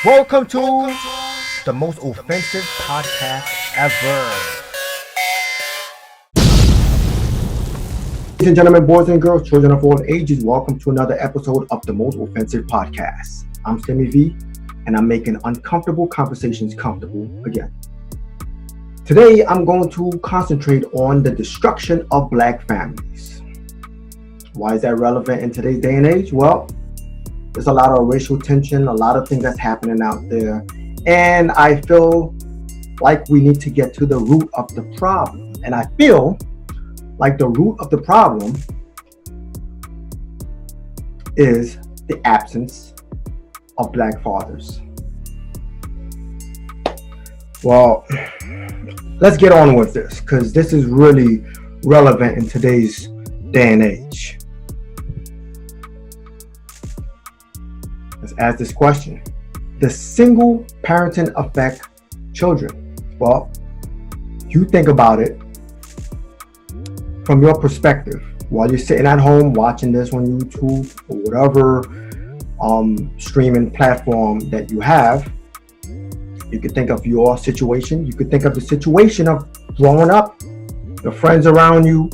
Welcome to the most offensive podcast ever. Ladies and gentlemen, boys and girls, children of all ages, welcome to another episode of the most offensive podcast. I'm Sammy V, and I'm making uncomfortable conversations comfortable again. Today, I'm going to concentrate on the destruction of Black families. Why is that relevant in today's day and age? Well, there's a lot of racial tension, a lot of things that's happening out there, and I feel like we need to get to the root of the problem. And I feel like the root of the problem is the absence of Black fathers. Well, let's get on with this, because this is really relevant in today's day and age. Let's ask this question. Does single parenting affect children? Well, you think about it from your perspective. While you're sitting at home watching this on YouTube or whatever streaming platform that you have, you could think of your situation. You could think of the situation of growing up, the friends around you.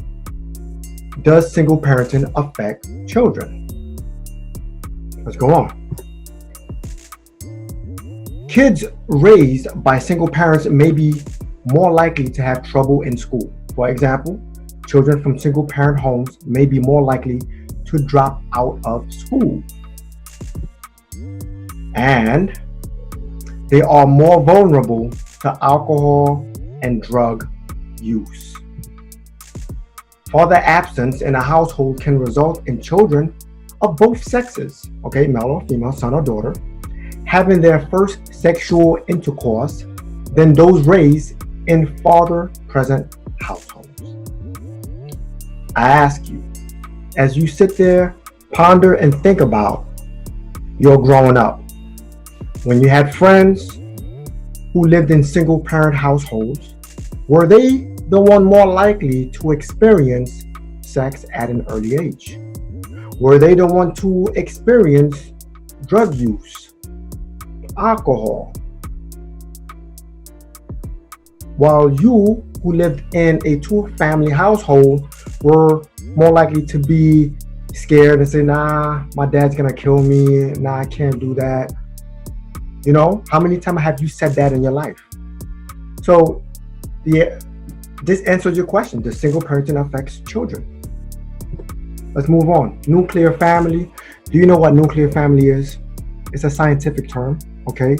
Does single parenting affect children? Let's go on. Kids raised by single parents may be more likely to have trouble in school. For example, children from single parent homes may be more likely to drop out of school. And they are more vulnerable to alcohol and drug use. Father absence in a household can result in children of both sexes, male or female, son or daughter, having their first sexual intercourse than those raised in father-present households. I ask you, as you sit there, ponder and think about your growing up, when you had friends who lived in single-parent households, were they the one more likely to experience sex at an early age? Were they the one to experience drug use, alcohol? While you who lived in a two-family household were more likely to be scared and say, nah, my dad's gonna kill me, nah, I can't do that. You know, how many times have you said that in your life? So this answers your question. Does single parenting affects children? Let's move on. Nuclear family. Do you know what nuclear family is? It's a scientific term, okay?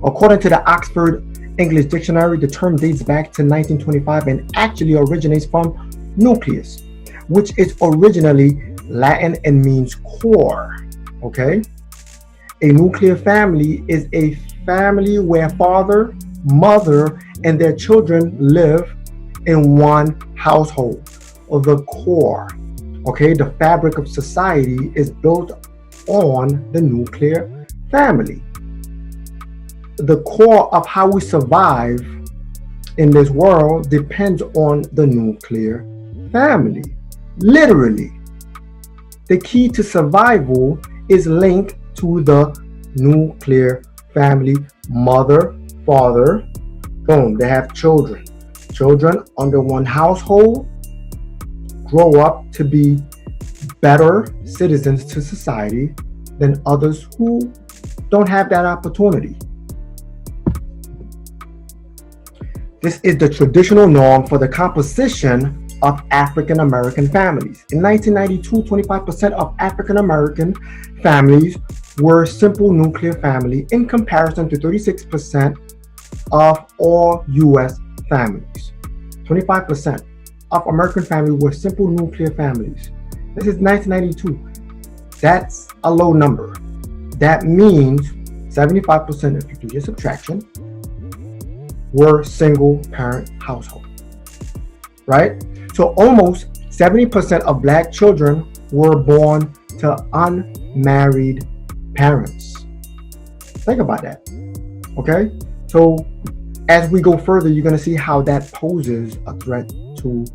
According to the Oxford English Dictionary, the term dates back to 1925 and actually originates from nucleus, which is originally Latin and means core, okay? A nuclear family is a family where father, mother, and their children live in one household, or the core, okay? The fabric of society is built on the nuclear family. The core of how we survive in this world depends on the nuclear family. Literally, the key to survival is linked to the nuclear family. Mother, father, boom, they have children. Children under one household grow up to be better citizens to society than others who don't have that opportunity. This is the traditional norm for the composition of African American families. In 1992, 25% of African American families were simple nuclear family in comparison to 36% of all U.S. families. 25% of American families were simple nuclear families. This is 1992. That's a low number. That means 75%, if you do your subtraction, were single parent household, right? So almost 70% of Black children were born to unmarried parents. Think about that, okay? So as we go further, you're gonna see how that poses a threat to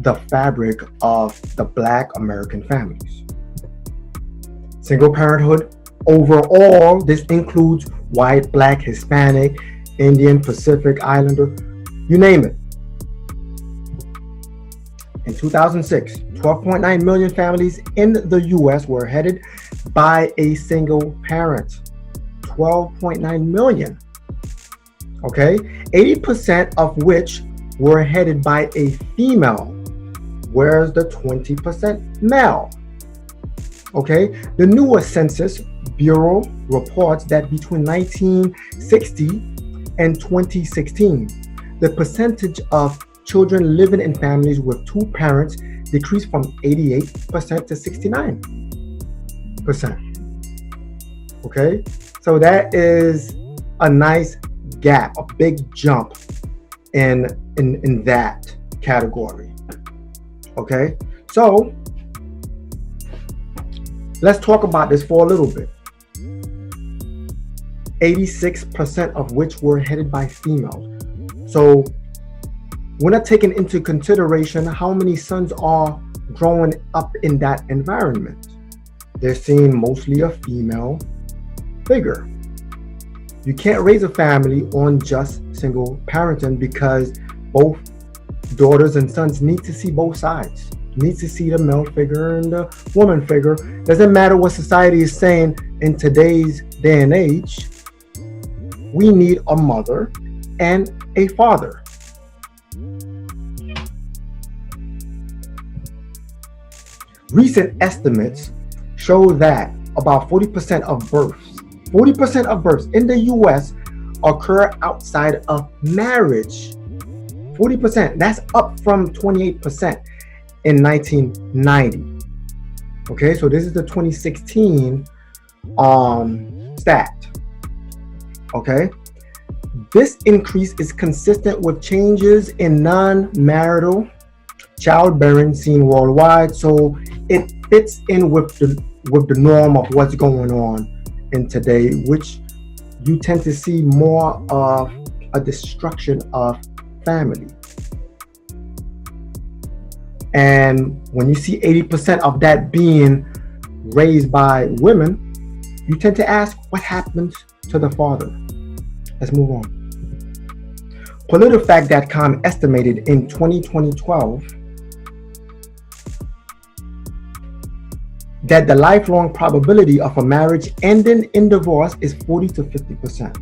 the fabric of the Black American families. Single parenthood Overall, this includes white, black, Hispanic, Indian, Pacific Islander, you name it. In 2006, 12.9 million families in the US were headed by a single parent. 12.9 million. Okay? 80% of which were headed by a female, whereas the 20% male. Okay? The newest Census Bureau reports that between 1960 and 2016, the percentage of children living in families with two parents decreased from 88% to 69%. Okay? So that is a nice gap, a big jump in that category. Okay? So let's talk about this for a little bit. 86% of which were headed by females. So we're not taking into consideration how many sons are growing up in that environment. They're seeing mostly a female figure. You can't raise a family on just single parenting because both daughters and sons need to see both sides. Need to see the male figure and the woman figure. Doesn't matter what society is saying in today's day and age. We need a mother and a father. Recent estimates show that about 40% of births in the US occur outside of marriage. 40%, that's up from 28% in 1990. Okay, so this is the 2016 stat. Okay, this increase is consistent with changes in non-marital childbearing seen worldwide, so it fits in with the norm of what's going on in today, which you tend to see more of a destruction of family. And when you see 80% of that being raised by women, you tend to ask, what happens to the father? Let's move on. PolitiFact.com estimated in 2012 that the lifelong probability of a marriage ending in divorce is 40 to 50%.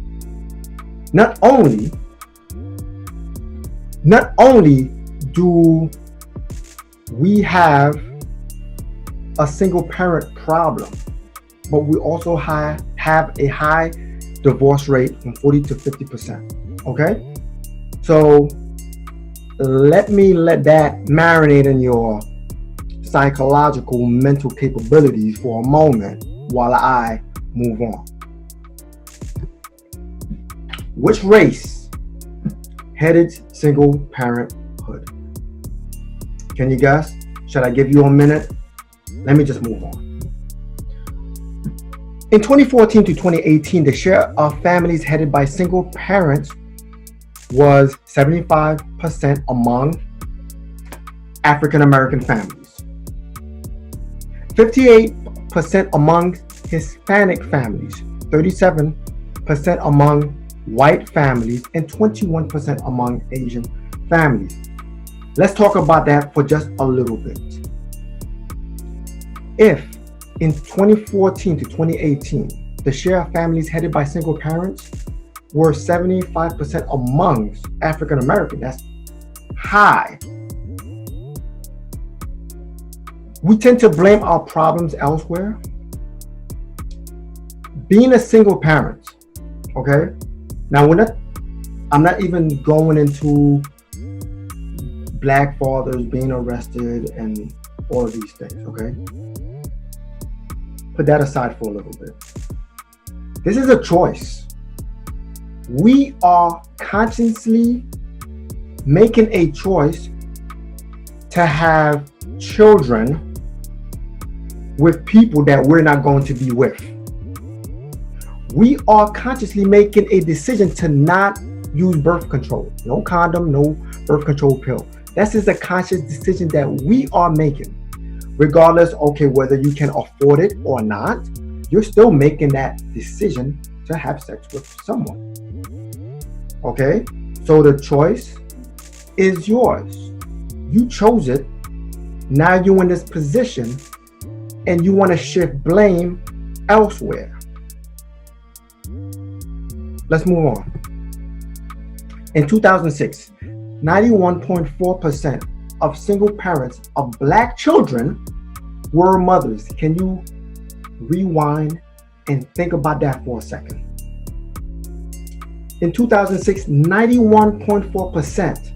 Not only do we have a single parent problem, but we also have a high divorce rate from 40 to 50%. Okay? So let that marinate in your psychological mental capabilities for a moment while I move on. Which race headed single parenthood? Can you guess? Should I give you a minute? Let me just move on. In 2014 to 2018, the share of families headed by single parents was 75% among African American families, 58% among Hispanic families, 37% among white families, and 21% among Asian families. Let's talk about that for just a little bit. If in 2014 to 2018, the share of families headed by single parents were 75% amongst African American, that's high. We tend to blame our problems elsewhere. Being a single parent, okay? Now I'm not even going into black fathers being arrested and all of these things, okay? Put that aside for a little bit. This is a choice. We are consciously making a choice to have children with people that we're not going to be with. We are consciously making a decision to not use birth control. No condom, no birth control pill. This is a conscious decision that we are making. Regardless, okay, whether you can afford it or not, you're still making that decision to have sex with someone. Okay? So the choice is yours. You chose it. Now you're in this position and you want to shift blame elsewhere. Let's move on. In 2006, 91.4% of single parents of Black children were mothers. Can you rewind and think about that for a second? In 2006, 91.4%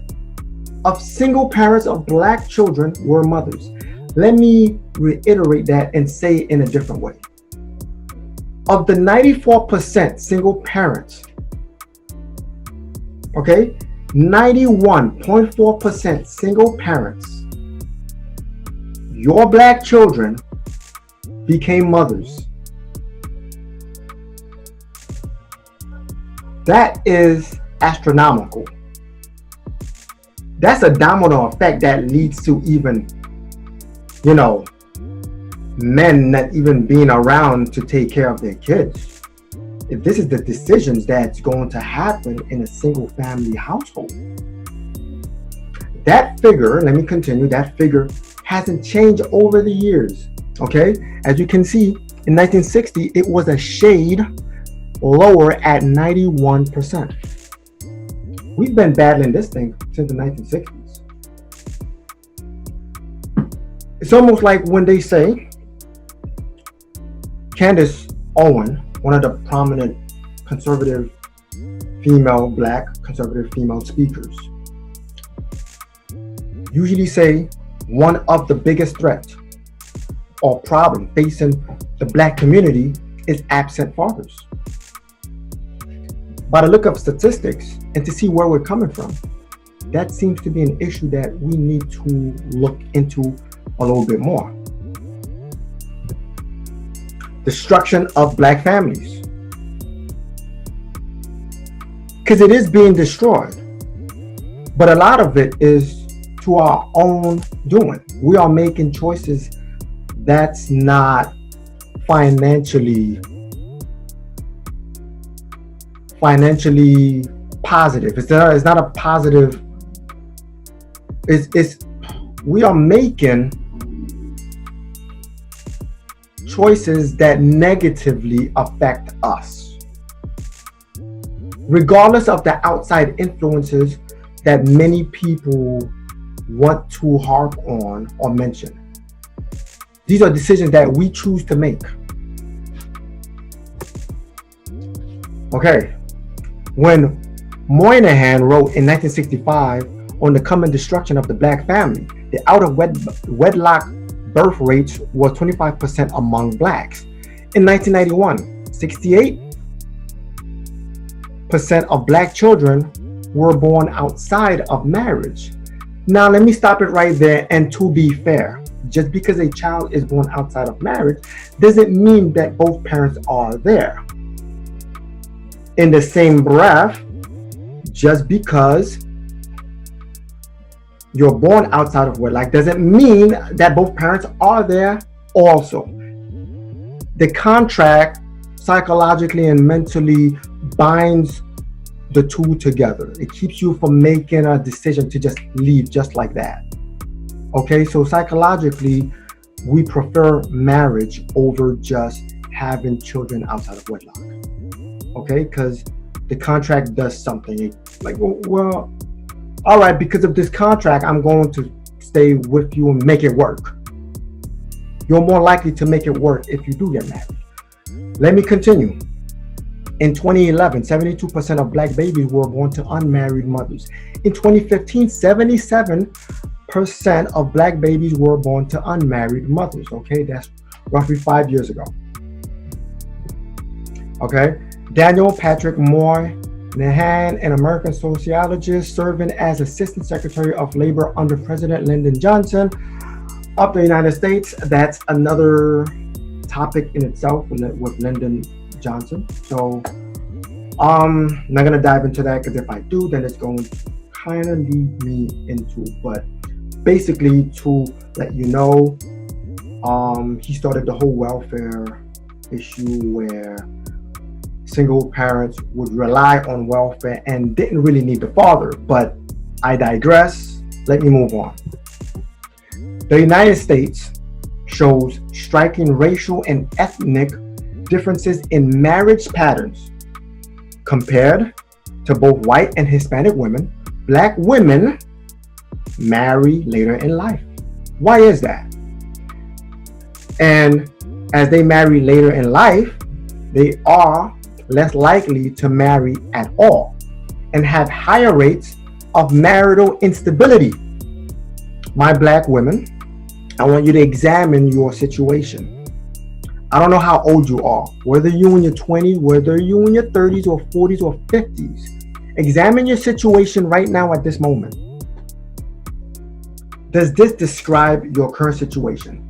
of single parents of Black children were mothers. Let me reiterate that and say it in a different way. Of the 94% single parents, okay, 91.4% single parents, your Black children became mothers. That is astronomical. That's a domino effect that leads to even, men not even being around to take care of their kids. If this is the decisions that's going to happen in a single family household. That figure, let me continue, that figure hasn't changed over the years. Okay, as you can see, in 1960, it was a shade lower at 91%. We've been battling this thing since the 1960s. It's almost like when they say, Candace Owen, one of the prominent conservative Black conservative female speakers, usually say one of the biggest threats or problem facing the Black community is absent fathers. By the look of statistics and to see where we're coming from, that seems to be an issue that we need to look into a little bit more. Destruction of Black families. Because it is being destroyed, but a lot of it is to our own doing. We are making choices that's not financially positive. It's not a positive. We are making choices that negatively affect us, regardless of the outside influences that many people want to harp on or mention. These are decisions that we choose to make. Okay, when Moynihan wrote in 1965 on the coming destruction of the Black family, the out of wedlock birth rates were 25% among Blacks. In 1991, 68% of Black children were born outside of marriage. Now, let me stop it right there. And to be fair, just because a child is born outside of marriage doesn't mean that both parents are there. In the same breath, just because you're born outside of wedlock doesn't mean that both parents are there also. The contract psychologically and mentally binds the two together. It keeps you from making a decision to just leave just like that. Okay, so psychologically, we prefer marriage over just having children outside of wedlock. Okay, because the contract does something. Like, well, all right, because of this contract, I'm going to stay with you and make it work. You're more likely to make it work if you do get married. Let me continue. In 2011, 72% of Black babies were born to unmarried mothers. In 2015, 77% of Black babies were born to unmarried mothers. Okay, that's roughly 5 years ago. Okay, Daniel Patrick Moynihan, an American sociologist serving as Assistant Secretary of Labor under President Lyndon Johnson of the United States. That's another topic in itself with Lyndon Johnson. So I'm not going to dive into that, because if I do, then it's going to kind of lead me into, but basically to let you know, he started the whole welfare issue where single parents would rely on welfare and didn't really need the father. But I digress. Let me move on. The United States shows striking racial and ethnic differences in marriage patterns. Compared to both white and Hispanic women, Black women marry later in life. Why is that? And as they marry later in life, they are less likely to marry at all and have higher rates of marital instability. My Black women, I want you to examine your situation. I don't know how old you are, whether you're in your 20s, whether you're in your 30s or 40s or 50s. Examine your situation right now at this moment. Does this describe your current situation?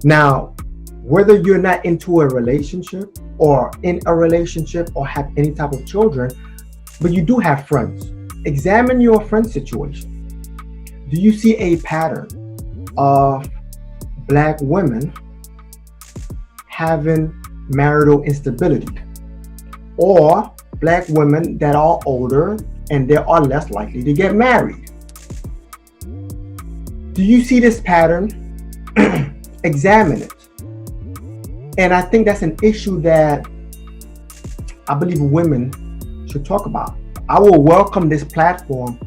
Now, whether you're not into a relationship or in a relationship or have any type of children, but you do have friends, examine your friend situation. Do you see a pattern of Black women having marital instability, or Black women that are older and they are less likely to get married? Do you see this pattern? Examine it. And I think that's an issue that I believe women should talk about. I will welcome this platform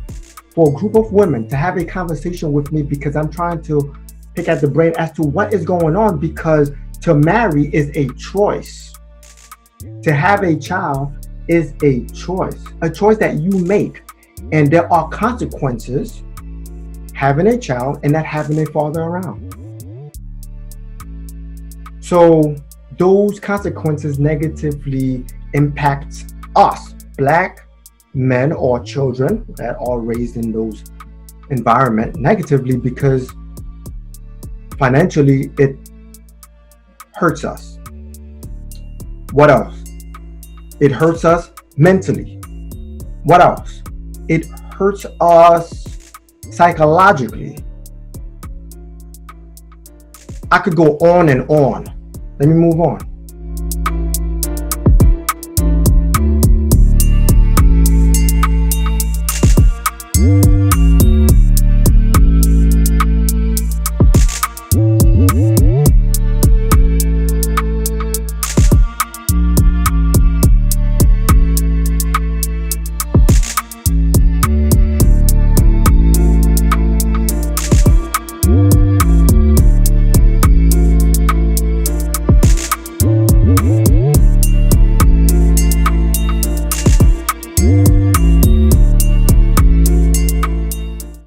for a group of women to have a conversation with me, because I'm trying to pick at the brain as to what is going on, because to marry is a choice. To have a child is a choice that you make. And there are consequences having a child and not having a father around. So those consequences negatively impact us, Black men or children that are raised in those environments negatively, because financially it hurts us. What else? It hurts us mentally. What else? It hurts us psychologically. I could go on and on. Let me move on.